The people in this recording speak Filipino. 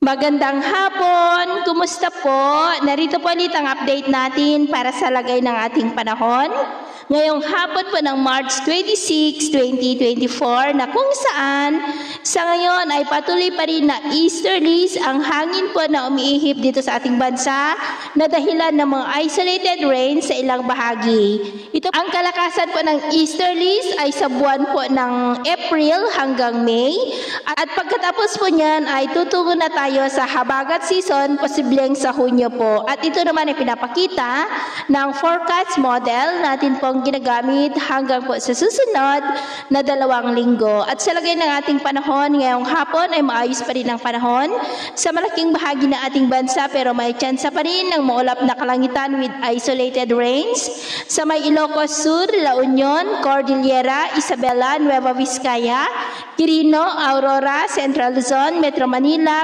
Magandang hapon! Kumusta po? Narito po ulit ang update natin para sa lagay ng ating panahon. Ngayong hapon po ng March 26, 2024 na kung saan sa ngayon ay patuloy pa rin na easterlies ang hangin po na umiihip dito sa ating bansa na dahilan ng mga isolated rain sa ilang bahagi. Ito ang kalakasan po ng easterlies ay sa buwan po ng April hanggang May at pagkatapos po niyan ay tutungo na tayo sa habagat season posibleng sa Hunyo po. At ito naman ay pinapakita ng forecast model natin pong ginagamit hanggang po sa susunod na 2 linggo. At sa lagay ng ating panahon ngayong hapon ay maayos pa rin ang panahon sa malaking bahagi ng ating bansa pero may tsansa pa rin ng maulap na kalangitan with isolated rains sa may Ilocos Sur, La Union, Cordillera, Isabela, Nueva Vizcaya, Quirino, Aurora, Central Luzon, Metro Manila,